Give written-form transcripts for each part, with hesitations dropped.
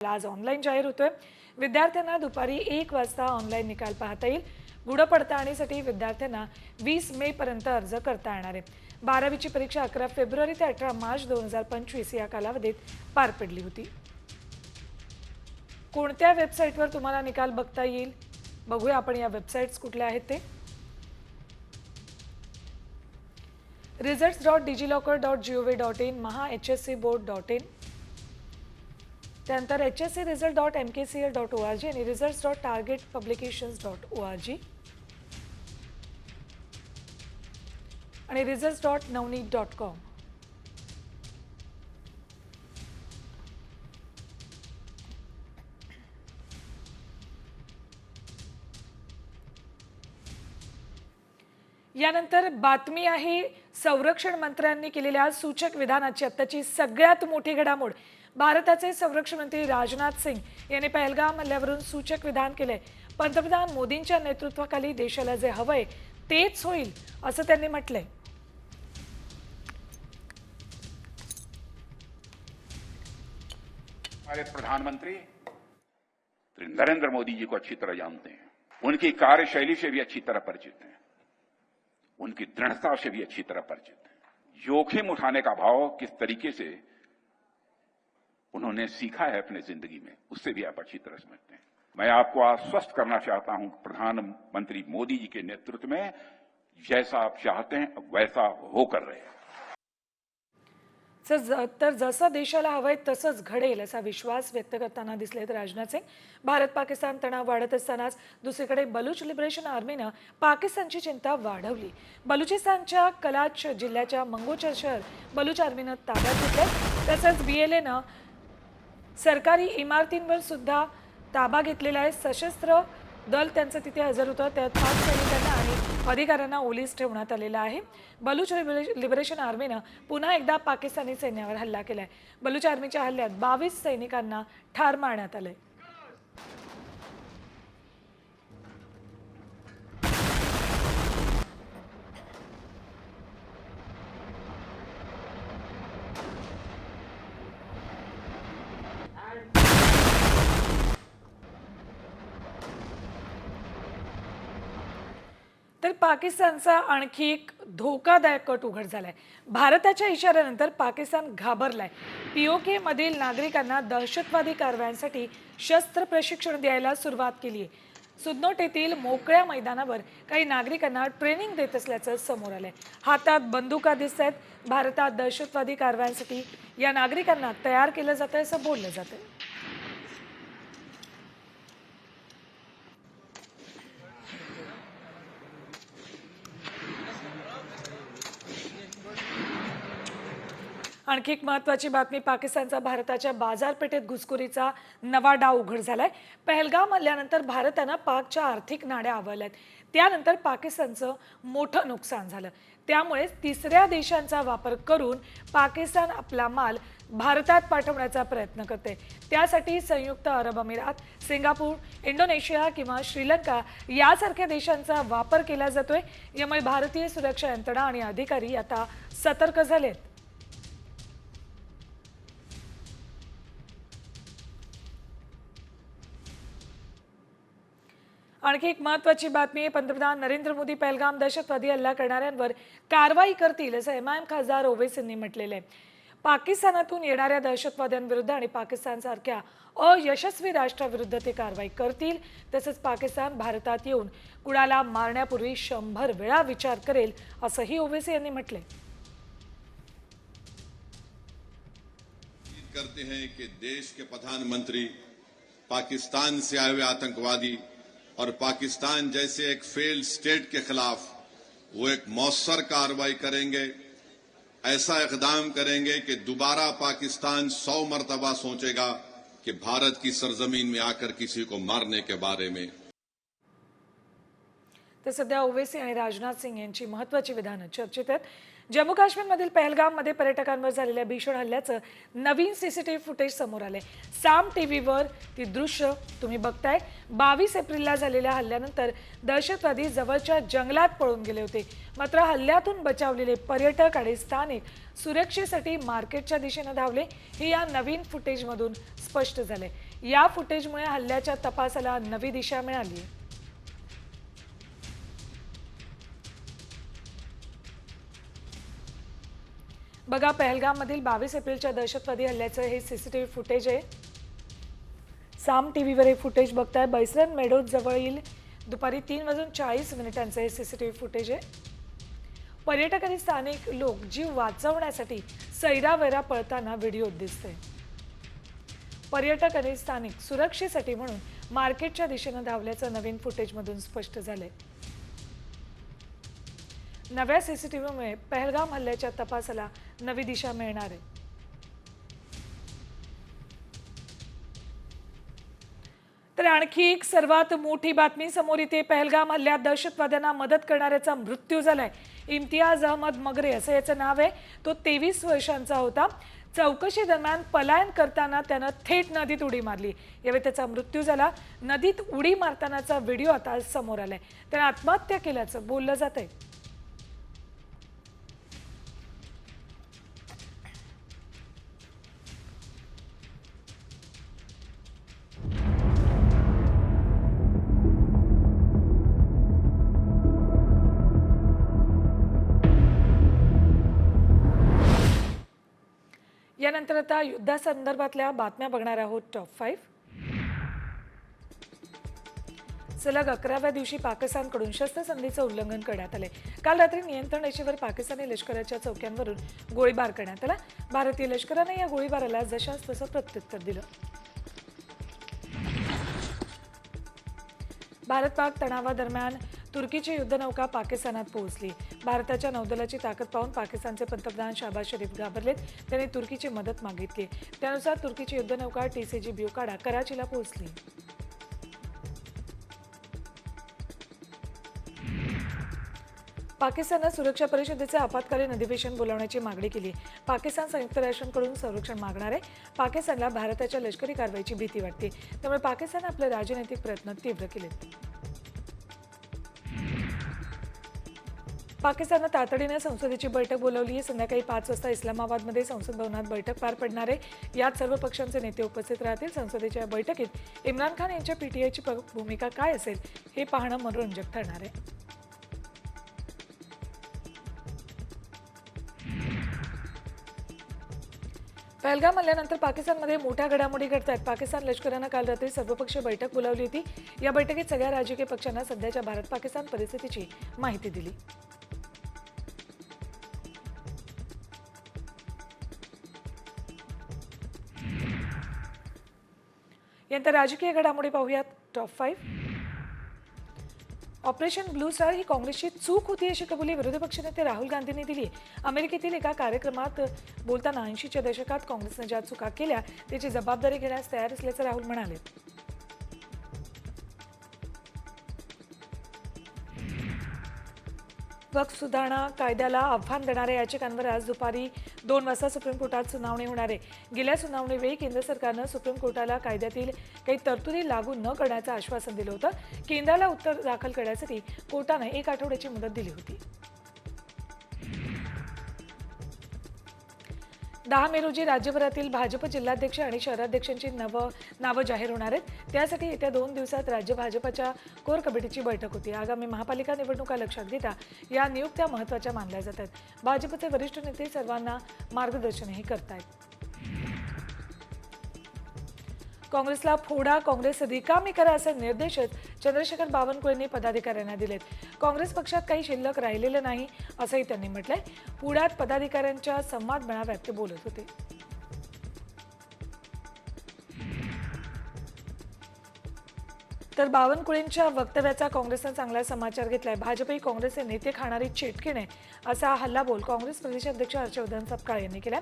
आज ऑनलाईन जाहीर होतोय। विद्यार्थ्यांना दुपारी 1 वाजता ऑनलाईन निकाल पाहता येईल। गुणपडताळणीसाठी विद्यार्थ्यांना 20 मे पर्यंत अर्ज करता येणार आहे। 12वीची परीक्षा 11 फेब्रुवारी ते 18 मार्च 2025 या कालावधीत पार पडली होती। कोणत्या वेबसाईटवर तुम्हाला निकाल बघता येईल बघूया आपण या वेबसाईट्स कुठल्या आहेत ते। results.digilocker.gov.in, mahahscboard.in, त्यानंतर hscresult.mkcl.org आणि results.targetpublications.org आणि results.navneet.com। यानंतर बातमी आहे संरक्षण मंत्र्यांनी केलेल्या सूचक विधानाची। आत्ताची सगळ्यात मोठी घडामोड, भारताचे संरक्षण मंत्री राजनाथ सिंग यांनी पहलगाम हल्ल्यावरून सूचक विधान केले। पंतप्रधान मोदींच्या नेतृत्वाखाली देशाला जे हवंय तेच होईल असं त्यांनी म्हटलंय। हमारे प्रधानमंत्री श्री नरेंद्र मोदी जी को अच्छी तरह जानते हैं, उनकी कार्यशैली से भी अच्छी तरह परिचित हैं, उनकी दृढ़ता से भी अच्छी तरह परिचित हैं। जोखिम उठाने का भाव किस तरीके से उन्होंने सीखा है अपने जिंदगी में, उससे भी आप अच्छी तरह समझते हैं। मैं आपको आश्वस्त करना चाहता हूं, प्रधानमंत्री मोदी जी के नेतृत्व में जैसा आप चाहते हैं वैसा होकर रहे। तर जसं देशाला हवंय तसंच घडेल असा विश्वास व्यक्त करताना दिसलेत राजनाथ सिंग। भारत पाकिस्तान तणाव वाढत असतानाच दुसरीकडे बलूच लिबरेशन आर्मीनं पाकिस्तानची चिंता वाढवली। बलुचिस्तानच्या कलाच जिल्ह्याच्या मंगोचर शहर बलूच आर्मीनं ताब्यात घेतलंय। तसंच BLAनं सरकारी इमारतींवर सुद्धा ताबा घेतलेला आहे। सशस्त्र दल त्यांचं तिथे हजर होतं, त्यात 5 सैनिकांना आणि अधिकाऱ्यांना ओलीस ठेवण्यात आलेलं आहे। बलूच लिबरेशन आर्मीनं पुन्हा एकदा पाकिस्तानी सैन्यावर हल्ला केलाय। बलूच आर्मीच्या हल्ल्यात 22 सैनिकांना ठार मारण्यात आलंय। तर पाकिस्तानचा आणखी एक धोकादायक कट उघड झालाय। भारताच्या इशाऱ्यानंतर पाकिस्तान घाबरलाय। POK मधील नागरिकांना दहशतवादी कारवायांसाठी शस्त्र प्रशिक्षण द्यायला सुरुवात केली आहे। सुदनोट येथील मोकळ्या मैदानावर काही नागरिकांना ट्रेनिंग देत असल्याचं समोर आलंय। हातात बंदुका दिसत आहेत। भारतात दहशतवादी कारवायांसाठी या नागरिकांना तयार केलं जातंय असं बोललं जातंय। आणखी एक महत्त्वाची बातमी, पाकिस्तानचा भारताच्या बाजारपेठेत घुसखोरीचा नवा डाव उघड झालाय। पहलगाम हल्ल्यानंतर भारतानं पाकच्या आर्थिक नाड्या आवळल्यात। त्यानंतर पाकिस्तानचं मोठं नुकसान झालं। त्यामुळे तिसऱ्या देशांचा वापर करून पाकिस्तान आपला माल भारतात पाठवण्याचा प्रयत्न करते। त्यासाठी संयुक्त अरब अमिरात, सिंगापूर, इंडोनेशिया किंवा श्रीलंका यासारख्या देशांचा वापर केला जातोय। यामुळे भारतीय सुरक्षा यंत्रणा आणि अधिकारी आता सतर्क झालेत। आणखी एक महत्त्वाची बातमी आहे, पंतप्रधान नरेंद्र मोदी पहलगाम दहशतवादी हल्ला करणाऱ्यांवर कारवाई करतील असं MIM खासदार ओवैसींनी म्हटलेलं आहे। पाकिस्तानातून येणाऱ्या दहशतवाद्यांविरुद्ध आणि पाकिस्तानसारख्या अयशस्वी राष्ट्राविरुद्ध ते कारवाई करतील। तसंच पाकिस्तान भारतात येऊन कुणाला मारण्यापूर्वी 100 वेळा विचार करेल असंही ओवैसी यांनी म्हटलंय। करते हैं कि देश के प्रधानमंत्री पाकिस्तान से आए हुए आतंकवादी और पाकिस्तान जैसे एक फेल्ड स्टेट के खिलाफ वो एक मौसर कार्रवाई करेंगे, ऐसा इकदाम करेंगे कि दोबारा पाकिस्तान 100 मरतबा सोचेगा कि भारत की सरजमीन में आकर किसी को मारने के बारे में। तर सध्या ओवैसी आणि राजनाथ सिंग यांची महत्त्वाची विधानं चर्चेत आहेत। जम्मू काश्मीरमधील पहलगाममध्ये पर्यटकांवर झालेल्या भीषण हल्ल्याचं नवीन CCTV फुटेज समोर आले। साम टीव्हीवर ती दृश्य तुम्ही बघताय। 22 एप्रिलला झालेल्या हल्ल्यानंतर दहशतवादी जवळच्या जंगलात पळून गेले होते। मात्र हल्ल्यातून बचावलेले पर्यटक आणि स्थानिक सुरक्षेसाठी मार्केटच्या दिशेने धावले, हे या नवीन फुटेजमधून स्पष्ट झाले। या फुटेजमुळे हल्ल्याच्या तपासाला नवी दिशा मिळाली. बघा, पहलगाममधील 22 एप्रिलच्या दहशतवादी हल्ल्याचं हे सीसीटीव्ही फुटेज आहे. साम टीव्हीवर हे फुटेज बघताय. बैसरन मेडोज जवळील दुपारी 3:40 हे सीसीटीव्ही फुटेज आहे. पर्यटक आणि स्थानिक लोक जीव वाचवण्यासाठी सैरावैरा पळताना व्हिडिओत दिसते. पर्यटक आणि स्थानिक सुरक्षेसाठी म्हणून मार्केटच्या दिशेनं धावल्याचं नवीन फुटेजमधून स्पष्ट झालंय. नव्या सीसीटीव्हीमुळे पहलगाम हल्ल्याच्या तपासाला नवी दिशा मिळणार आहे. तर आणखी एक सर्वात मोठी बातमी समोर येते. पहलगाम हल्ल्यात दहशतवाद्यांना मदत करणाऱ्याचा मृत्यू झालाय. इम्तियाज अहमद मगरे असं याचं नाव आहे. तो 23 वर्षांचा होता. चौकशी दरम्यान पलायन करताना त्यानं थेट नदीत उडी मारली. यावेळी त्याचा मृत्यू झाला. नदीत उडी मारतानाचा व्हिडिओ आता समोर आलाय. त्यानं आत्महत्या केल्याचं बोललं जात आहे. यानंतर आता युद्धासंदर्भातल्या बातम्या बघणार आहोत. टॉप 5. सलग 11व्या दिवशी पाकिस्तानकडून शस्त्रसंधीचं उल्लंघन करण्यात आले. काल रात्री नियंत्रण रेषेवर पाकिस्तानी लष्कराच्या चौक्यांवरून गोळीबार करण्यात आला. भारतीय लष्कराने या गोळीबाराला जशास तसं प्रत्युत्तर दिलं. भारत पाक तणावादरम्यान तुर्कीची युद्धनौका पाकिस्तानात पोहोचली. भारताच्या नौदलाची ताकद पाहून पाकिस्तानचे पंतप्रधान शहबाज शरीफ घाबरलेत. त्यांनी तुर्कीची मदत मागितली. त्यानुसार तुर्कीची युद्धनौका TCG ब्युकाडा कराचीला पोहोचली. पाकिस्ताननं सुरक्षा परिषदेचे आपत्कालीन अधिवेशन बोलावण्याची मागणी केली. पाकिस्तान संयुक्त राष्ट्रांकडून संरक्षण मागणार आहे. पाकिस्तानला भारताच्या लष्करी कारवाईची भीती वाटते. त्यामुळे पाकिस्तान आपले राजनैतिक प्रयत्न तीव्र केलेत. पाकिस्ताननं तातडीने संसदेची बैठक बोलावली आहे. संध्याकाळी 5 वाजता इस्लामाबादमध्ये संसद भवनात बैठक पार पडणार आहे. यात सर्व पक्षांचे नेते उपस्थित राहतील. संसदेच्या बैठकीत इम्रान खान यांच्या PTIची भूमिका काय असेल हे पाहणं मनोरंजक ठरणार आहे. पहलगाम हल्ल्यानंतर पाकिस्तानमध्ये मोठ्या घडामोडी घडत आहेत. पाकिस्तान लष्करानं काल रात्री सर्वपक्षीय बैठक बोलावली होती. या बैठकीत सगळ्या राजकीय पक्षांना सध्याच्या भारत-पाकिस्तान परिस्थितीची माहिती दिली. यानंतर राजकीय घडामोडी पाहूयात. टॉप 5. ऑपरेशन ब्लू स्टार ही काँग्रेसची चूक होती अशी कबुली विरोधी पक्षनेते राहुल गांधींनी दिली. अमेरिकेतील एका कार्यक्रमात बोलताना 80च्या दशकात काँग्रेसने ज्या चुका केल्या त्याची जबाबदारी घेण्यास तयार असल्याचं राहुल म्हणाले. वक्फ सुधारणा कायद्याला आव्हान देणाऱ्या याचिकांवर आज दुपारी 2 वाजता सुप्रीम कोर्टात सुनावणी होणार आहे. गेल्या सुनावणीवेळी केंद्र सरकारनं सुप्रीम कोर्टाला कायद्यातील काही तरतुदी लागू न करण्याचं आश्वासन दिलं होतं. केंद्राला उत्तर दाखल करण्यासाठी कोर्टानं 1 आठवड्याची मुदत दिली होती. 10 मे रोजी राज्यभरातील भाजप जिल्हाध्यक्ष आणि शहराध्यक्षांची नावं जाहीर होणार आहेत. त्यासाठी येत्या 2 दिवसात राज्य भाजपच्या कोर कमिटीची बैठक होती. आगामी महापालिका निवडणुका लक्षात घेता या नियुक्त्या महत्त्वाच्या मानल्या जातात. भाजपचे वरिष्ठ नेते सर्वांना मार्गदर्शनही करतायत. काँग्रेसला फोडा, काँग्रेस रिकामी करा असे निर्देशच चंद्रशेखर बावनकुळेंनी पदाधिकाऱ्यांना दिलेत. काँग्रेस पक्षात काही शिल्लक राहिलेलं नाही असंही त्यांनी म्हटलंय. पुण्यात पदाधिकाऱ्यांच्या संवाद मेळाव्यात ते बोलत होते. तर बावनकुळेंच्या वक्तव्याचा काँग्रेसनं चांगला समाचार घेतलाय. भाजपही काँग्रेसचे नेते खाणारी चेटकीण असा हल्लाबोल काँग्रेस प्रदेशाध्यक्ष हर्षवर्धन सपकाळ यांनी केला.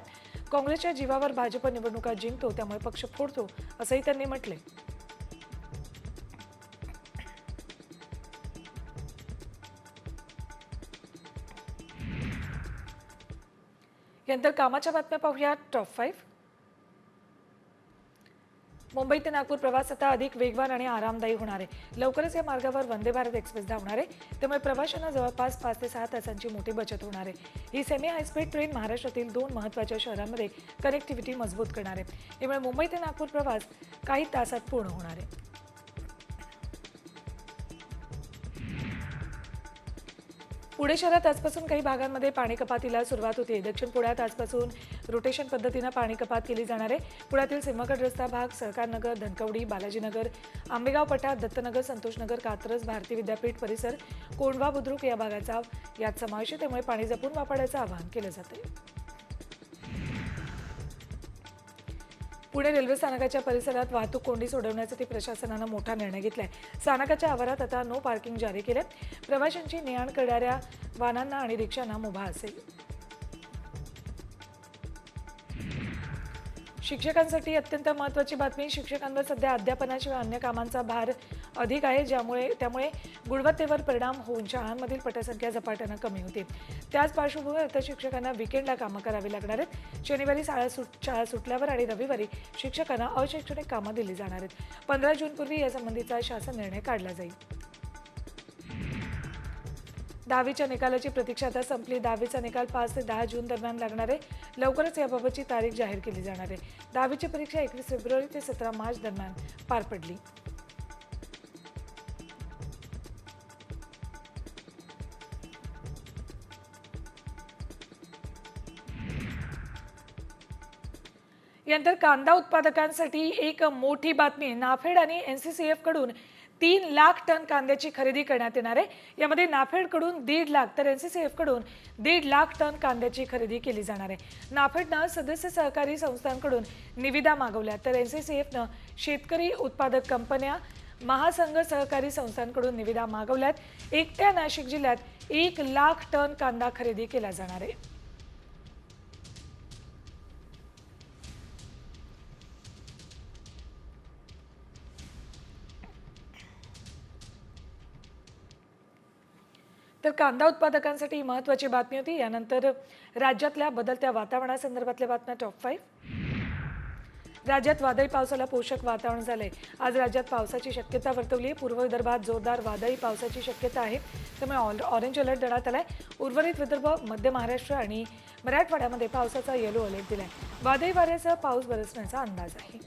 काँग्रेसच्या जीवावर भाजप निवडणुका जिंकतो त्यामुळे पक्ष फोडतो असंही त्यांनी म्हटलंय. यानंतर कामाच्या बातम्या पाहूया. टॉप 5. मुंबई ते नागपूर प्रवास आता अधिक वेगवान आणि आरामदायी होणार आहे. लवकरच या मार्गावर वंदे भारत एक्सप्रेस धावणार आहे, त्यामुळे प्रवाशांना जवळपास 5 ते 6 तासांची मोठी बचत होणार आहे. ही सेमी हायस्पीड ट्रेन महाराष्ट्रातील 2 महत्त्वाच्या शहरांमध्ये कनेक्टिव्हिटी मजबूत करणार आहे. यामुळे मुंबई ते नागपूर प्रवास काही तासात पूर्ण होणार आहे. पुणे शहरात आजपासून काही भागांमध्ये पाणी कपातीला सुरुवात होते. दक्षिण पुण्यात आजपासून रोटेशन पद्धतीनं पाणी कपात केली जाणार आहे. पुण्यातील सिंहगड रस्ता भाग, सहकारनगर, धनकवडी, बालाजीनगर, आंबेगाव पठार, दत्तनगर, संतोषनगर, कात्रज, भारती विद्यापीठ परिसर, कोंढवा, बुद्रुक या भागाचा यात समावेश आहे. त्यामुळे पाणी जपून वापरायचं आवाहन केलं जाते. पुणे रेल्वे स्थानकाच्या परिसरात वाहतूक कोंडी सोडवण्यासाठी प्रशासनानं मोठा निर्णय घेतलाय. स्थानकाच्या आवारात आता नो पार्किंग जारी केले. प्रवाशांची ने-आण करणाऱ्या वाहनांना आणि रिक्षांना मुभा असेल. शिक्षकांसाठी अत्यंत महत्त्वाची बातमी. शिक्षकांवर सध्या अध्यापनाशिवाय अन्य कामांचा भार अधिक आहे, त्यामुळे गुणवत्तेवर परिणाम होऊन शाळांमधील पटसंख्या झपाट्यानं कमी होते. त्याच पार्श्वभूमीवर आता शिक्षकांना विकेंडला कामं करावी लागणार आहेत. शनिवारी शाळा सुटल्यावर आणि रविवारी शिक्षकांना अशैक्षणिक कामं दिली जाणार आहेत. 15 जूनपूर्वी यासंबंधीचा शासन निर्णय काढला जाईल. 10वीच्या निकालाची प्रतीक्षा आता संपली. 10वीचा निकाल 5 ते 10 जून दरम्यान लागणार आहे. लवकरच याबाबतची तारीख जाहीर केली जाणार आहे. 10वीची परीक्षा 21 फेब्रुवारी ते 17 मार्च दरम्यान पार पडली. यानंतर कांदा उत्पादकांसाठी एक मोठी बातमी. नाफेड आणि NCCF कडून 3 लाख टन कांद्याची खरेदी करण्यात येणार आहे. यामध्ये नाफेडकडून 1.5 लाख तर NCCF कडून 1.5 लाख टन कांद्याची खरेदी केली जाणार आहे. नाफेडनं सदस्य सहकारी संस्थांकडून निविदा मागवल्या तर NCCFनं शेतकरी उत्पादक कंपन्या, महासंघ सहकारी संस्थांकडून निविदा मागवल्यात. एकट्या नाशिक जिल्ह्यात 1 लाख टन कांदा खरेदी केला जाणार आहे. तर कांदा उत्पादकांसाठी महत्त्वाची बातमी होती. यानंतर राज्यातल्या बदलत्या वातावरणासंदर्भातल्या बातम्या टॉप 5. राज्यात वादळी पावसाला पोषक वातावरण झालंय. आज राज्यात पावसाची शक्यता वर्तवली आहे. पूर्व विदर्भात जोरदार वादळी पावसाची शक्यता आहे, त्यामुळे ऑरेंज अलर्ट देण्यात आलाय. उर्वरित विदर्भ, मध्य महाराष्ट्र आणि मराठवाड्यामध्ये पावसाचा येलो अलर्ट दिलाय. वादळी वाऱ्यासह पाऊस बरसण्याचा अंदाज आहे.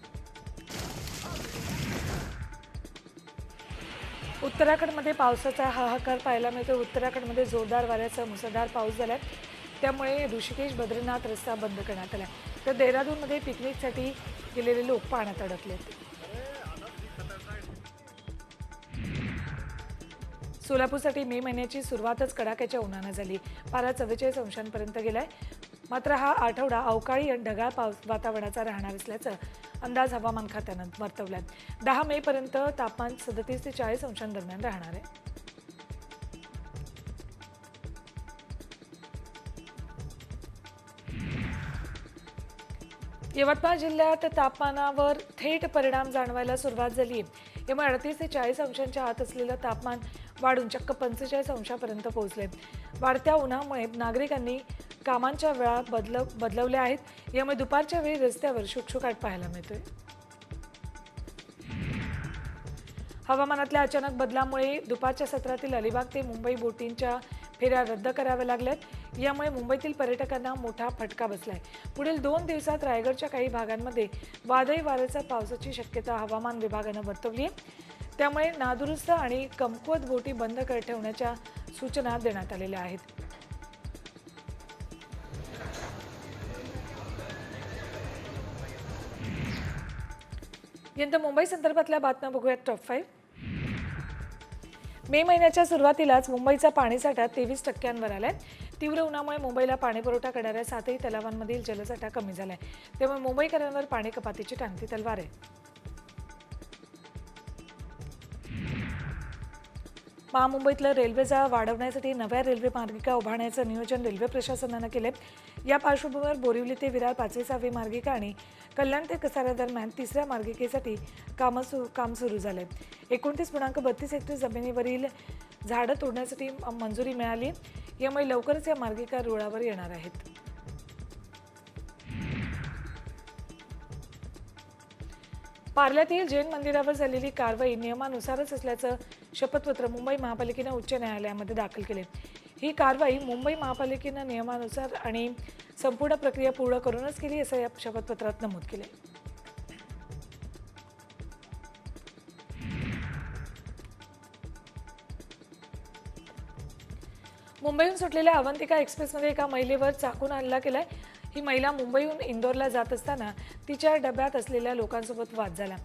उत्तराखंडमध्ये पावसाचा हाहाकार पाहायला मिळतो. उत्तराखंडमध्ये जोरदार वाऱ्यासह मुसळधार पाऊस झालाय, त्यामुळे ऋषिकेश बद्रीनाथ रस्ता बंद करण्यात आला. तर देहरादूनमध्ये पिकनिकसाठी गेलेले लोक पाण्यात अडकलेत. सोलापूरसाठी मे महिन्याची सुरुवातच कडाक्याच्या उन्हानं झाली. पारा 44 अंशांपर्यंत गेलाय. मात्र हा आठवडा अवकाळी आणि ढगाळ वातावरणाचा राहणार असल्याचं अंदाज हवामान खात्यानं वर्तवलाय. 10 मे पर्यंत तापमान 37 ते 40 अंशांदरम्यान राहणार आहे. यवतमाळ जिल्ह्यात तापमानावर थेट परिणाम जाणवायला सुरुवात झाली आहे. यामुळे 38 ते 40 अंशांच्या आत असलेलं तापमान वाढून चक्क 45 अंशापर्यंत पोहोचले. वाढत्या उन्हामुळे नागरिकांनी कामांच्या वेळा बदलवल्या आहेत. यामुळे दुपारच्या वेळी रस्त्यावर शुकशुकाट पाहायला मिळतोय. हवामानातल्या अचानक बदलामुळे दुपारच्या सत्रातील अलिबाग ते मुंबई बोटींच्या फेऱ्या रद्द कराव्या लागल्यात. यामुळे मुंबईतील पर्यटकांना मोठा फटका बसलाय. पुढील 2 दिवसात रायगडच्या काही भागांमध्ये वादळी वाऱ्याच्या पावसाची शक्यता हवामान विभागानं वर्तवली आहे. त्यामुळे नादुरुस्त आणि कमकुवत बोटी बंद ठेवण्याच्या सूचना देण्यात आलेल्या आहेत. यानंतर मुंबई संदर्भातल्या बातम्या बघूयात टॉप 5. मे महिन्याच्या सुरुवातीलाच मुंबईचा पाणीसाठा 23% आलाय. तीव्र उन्हामुळे मुंबईला पाणीपुरवठा करणाऱ्या 7ही तलावांमधील जलसाठा कमी झालाय. त्यामुळे मुंबईकरांवर पाणी कपातीची टांगती तलवार आहे. महामुंबईतलं रेल्वे जाळं वाढवण्यासाठी नव्या रेल्वे मार्गिका उभारण्याचं नियोजन रेल्वे प्रशासनानं केलंय. या पार्श्वभूमीवर बोरिवली ते विरार 5वी 6वी मार्गिका आणि कल्याण ते कसारा दरम्यान 3ऱ्या मार्गिकेसाठी काम सुरू झालंय. 29.32 हेक्टर जमिनीवरील झाडं तोडण्यासाठी मंजुरी मिळाली. यामुळे लवकरच या मार्गिका रुळावर येणार आहेत. पार्ल्यातील जैन मंदिरावर झालेली कारवाई नियमानुसारच असल्याचं शपथपत्र मुंबई महापालिकेनं उच्च न्यायालयामध्ये दाखल केले. ही कारवाई मुंबई महापालिकेनं नियमानुसार आणि संपूर्ण प्रक्रिया पूर्ण करूनच केली असं या शपथपत्रात नमूद केले. मुंबईहून सुटलेल्या अवंतिका एक्सप्रेसमध्ये एका महिलेवर चाकून हल्ला केलाय. ही महिला मुंबईहून इंदोरला जात असताना तिच्या डब्यात असलेल्या लोकांसोबत वाद झाला.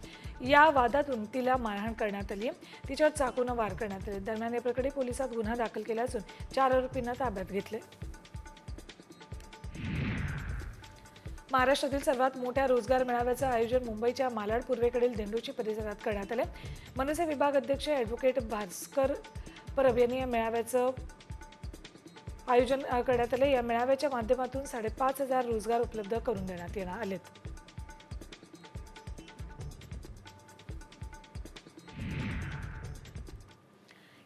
या वादातून तिला मारहाण करण्यात आली. तिच्यावर चाकूनं वार करण्यात आले. दरम्यान या प्रकरणी पोलिसात गुन्हा दाखल केला असून 4 आरोपींना ताब्यात घेतले. महाराष्ट्रातील सर्वात मोठ्या रोजगार मेळाव्याचं आयोजन मुंबईच्या मालाड पूर्वेकडील देंडोची परिसरात करण्यात आले. मनसे विभाग अध्यक्ष ॲडव्होकेट भास्कर परब यांनी या मेळाव्याचं आयोजन करण्यात आले. या मेळाव्याच्या माध्यमातून 5,500 रोजगार उपलब्ध करून देण्यात येणार आलेत.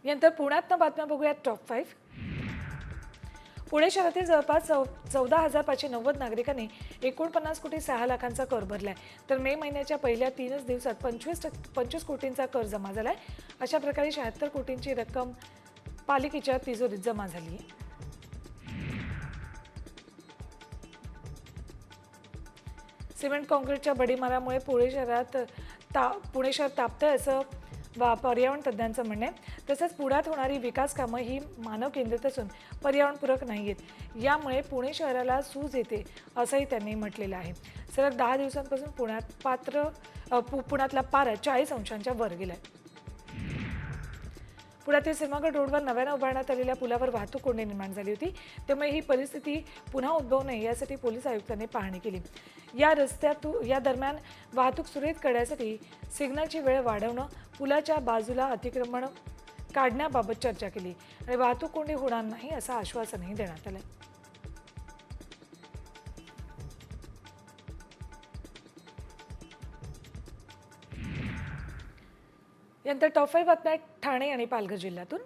यानंतर पुण्यातनं बातम्या बघूयात टॉप 5. पुणे शहरातील जवळपास 14,590 नागरिकांनी 49 कोटी 6 लाखांचा कर भरलाय. तर मे महिन्याच्या पहिल्या 3 दिवसात 25 कोटींचा कर जमा झालाय. अशा प्रकारे 76 कोटींची रक्कम पालिकेच्या तिजोरीत जमा झाली आहे. सिमेंट काँक्रीटच्या भडीमारामुळे पुणे शहर तापतंय असं पर्यावरण तज्ज्ञांचं म्हणणं आहे. तसंच पुण्यात होणारी विकास कामं ही मानव केंद्रित असून पर्यावरणपूरक नाही आहेत. यामुळे पुणे शहराला सूज येते असंही त्यांनी म्हटलेलं आहे. सलग 10 दिवसांपासून पुण्यातला पारा 40 अंशांच्या वर गेलाय. पुण्यातील सिंहगड रोडवर नव्यानं उभारण्यात आलेल्या पुलावर वाहतूक कोंडी निर्माण झाली होती. त्यामुळे ही परिस्थिती पुन्हा उद्भवू नये यासाठी पोलीस आयुक्तांनी पाहणी केली. या दरम्यान वाहतूक सुरळीत करण्यासाठी सिग्नलची वेळ वाढवणं, पुलाच्या बाजूला अतिक्रमण काढण्याबाबत चर्चा केली आणि वाहतूक कोंडी होणार नाही असं आश्वासनही देण्यात आलं. यानंतर टॉप 5 बातम्या ठाणे आणि पालघर जिल्ह्यातून.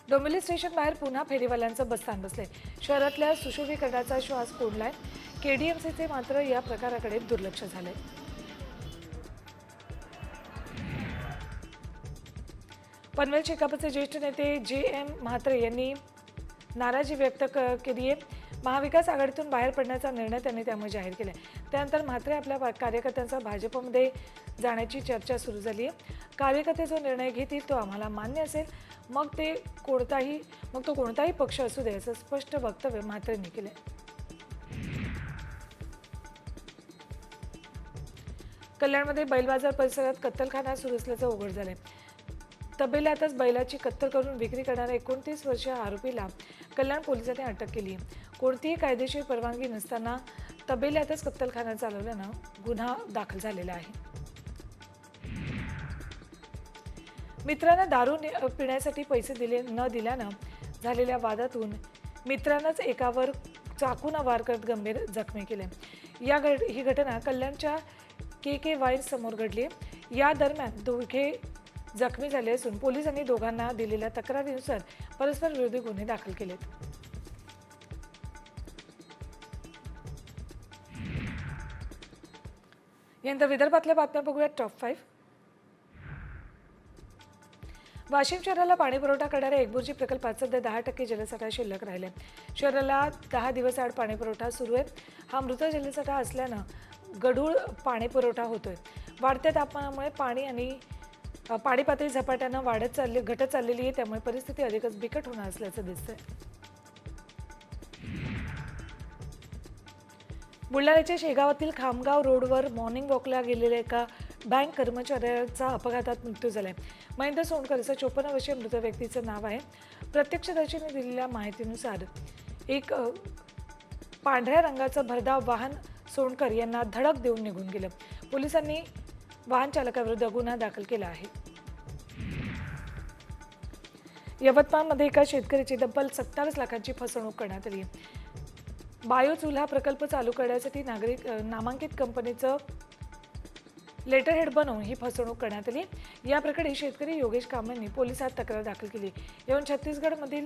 डोंबिवली स्टेशन बाहेर पुन्हा फेरीवाल्यांचं बसस्थान बसले. शहरातल्या सुशोभीकरणाचा श्वास कोंडलाय. केडीएमसीचे मात्र या प्रकाराकडे दुर्लक्ष झालंय. पनवेल शेकापचे ज्येष्ठ नेते JM म्हात्रे यांनी नाराजी व्यक्त केली आहे. महाविकास आघाडीतून बाहेर पडण्याचा निर्णय त्यांनी त्यामुळे जाहीर केला. त्यानंतर म्हात्रे आपल्या कार्यकर्त्यांचा भाजपमध्ये जाण्याची चर्चा सुरू झाली आहे. कार्यकर्ते जो निर्णय घेतील तो आम्हाला मान्य असेल, मग तो कोणताही पक्ष असू दे असं स्पष्ट वक्तव्य म्हात्रेंनी केलं. कल्याणमध्ये बैल बाजार परिसरात कत्तलखाना सुरू असल्याचं उघड झालंय. तबेल्यातच बैलाची कत्तल करून विक्री करणाऱ्या 29 वर्षीय आरोपीला कल्याण पोलिसांनी अटक केली आहे. कोणतीही कायदेशीर परवानगी नसताना तबेल्यातच कत्तलखाना चालवल्यानं गुन्हा दाखल झालेला आहे. मित्रांना दारू पिण्यासाठी पैसे न दिल्यानं झालेल्या वादातून मित्रांनाच एकावर चाकूनं वार करत गंभीर जखमी केले. ही घटना कल्याणच्या KK वाईन्स समोर घडली आहे. या दरम्यान दोघे जखमी झाले असून पोलिसांनी दोघांना दिलेल्या तक्रारीनुसार परस्पर विरोधी गुन्हे दाखल केलेत. यानंतर विदर्भातल्या बातम्या बघूयात टॉप 5. वाशिम शहराला पाणी पुरवठा करणाऱ्या एकबुर्जी प्रकल्पात सध्या 10% जलसाठा शिल्लक राहिले. शहराला 10 दिवस आड पाणी पुरवठा सुरू आहे. हा मृत जलसाठा असल्यानं गढूळ पाणी पुरवठा होतोय. वाढत्या तापमानामुळे पाणी पातळी झपाट्यानं घटत चाललेली आहे. त्यामुळे परिस्थिती अधिकच बिकट होणार असल्याचं दिसतंय. बुलढाण्याच्या शेगावातील खामगाव रोडवर मॉर्निंग वॉकला गेलेल्या एका बँक कर्मचाऱ्याचा अपघातात मृत्यू झालाय. महेंद्र सोंडकर असं 54 वर्षीय मृत व्यक्तीचं नाव आहे. प्रत्यक्षदर्शींनी दिलेल्या माहितीनुसार एक पांढऱ्या रंगाचं भरधाव वाहन सोंडकर यांना धडक देऊन निघून गेलं. पोलिसांनी वाहन चालकाविरुद्ध गुन्हा दाखल केला आहे. यवतमाळमध्ये एका शेतकऱ्याची तब्बल 27 लाखांची फसवणूक करण्यात आली. बायो चुल्हा प्रकल्प चालू करण्यासाठी नामांकित कंपनीचं लेटरहेड बनवून ही फसवणूक करण्यात आली. या प्रकरणी शेतकरी योगेश कांबळेंनी पोलिसात तक्रार दाखल केली. यावरून छत्तीसगडमधील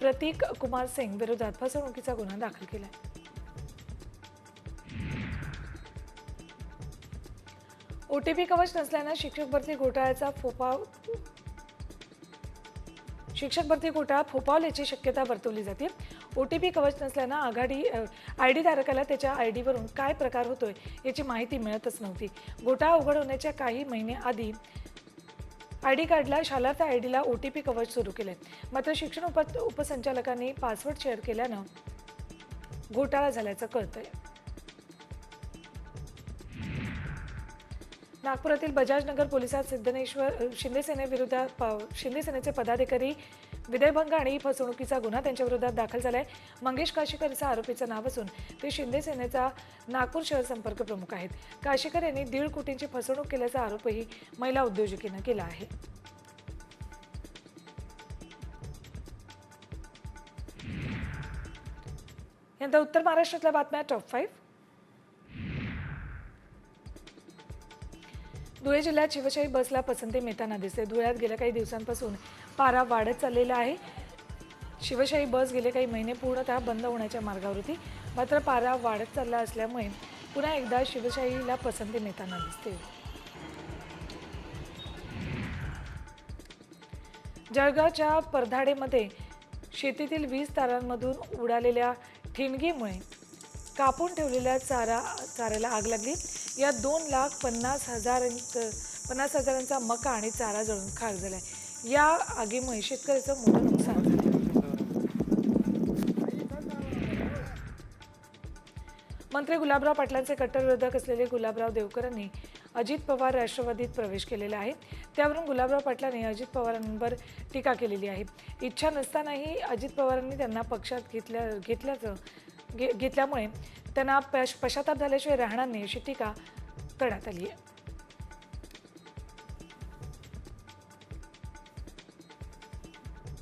प्रतीक कुमार सिंग विरोधात फसवणुकीचा गुन्हा दाखल केला. ओटीपी कवच नसल्यानं शिक्षक भरती घोटाळा फोफावल्याची शक्यता वर्तवली जाते. ओटीपी कवच नसल्यानं आयडी धारकाला त्याच्या आयडीवरून काय प्रकार होतोय याची माहिती मिळतच नव्हती. घोटाळा उघड होण्याच्या काही महिने आधी आयडी कार्डला शालार्थ आयडीला ओटीपी कवच सुरू केले. मात्र शिक्षण उपसंचालकांनी पासवर्ड शेअर केल्यानं घोटाळा झाल्याचं कळतंय. नागपुरातील बजाजनगर पोलिसात शिंदे सेनेचे पदाधिकारी विनयभंग आणि फसवणुकीचा गुन्हा त्यांच्या विरोधात दाखल झालाय. मंगेश काशीकर असं आरोपीचं नाव असून ते शिंदे सेनेचा नागपूर शहर संपर्क प्रमुख आहेत. काशीकर यांनी 1.5 कोटींची फसवणूक केल्याचा आरोपही महिला उद्योजकीनं केला आहे. यानंतर उत्तर महाराष्ट्रातल्या बातम्या टॉप 5. धुळे जिल्ह्यात शिवशाही बसला पसंती मिळताना दिसते. धुळ्यात गेल्या काही दिवसांपासून पारा वाढत चाललेला आहे. शिवशाही बस गेले काही महिने पूर्णतः बंद होण्याच्या मार्गावर होती. मात्र पारा वाढत चालला असल्यामुळे पुन्हा एकदा शिवशाहीला पसंती मिळताना दिसते. जळगावच्या परधाडेमध्ये शेतीतील 20 तारांमधून उडालेल्या ठिणगीमुळे कापून ठेवलेल्या चाऱ्याला आग लागली. या 2,50,000 मका आणि चारा जळून खाक झालाय. या आगीमुळे शेतकऱ्याचं मोठं नुकसान झालं. मंत्री गुलाबराव पाटलांचे कट्टर विरोधक असलेले गुलाबराव देवकरांनी अजित पवार राष्ट्रवादीत प्रवेश केलेला आहे. त्यावरून गुलाबराव पाटलांनी अजित पवारांवर टीका केलेली आहे. इच्छा नसतानाही अजित पवारांनी त्यांना पक्षात घेतल्यामुळे त्यांना पश्चाताप झाल्याशिवाय राहणार नाही अशी टीका करण्यात आली आहे.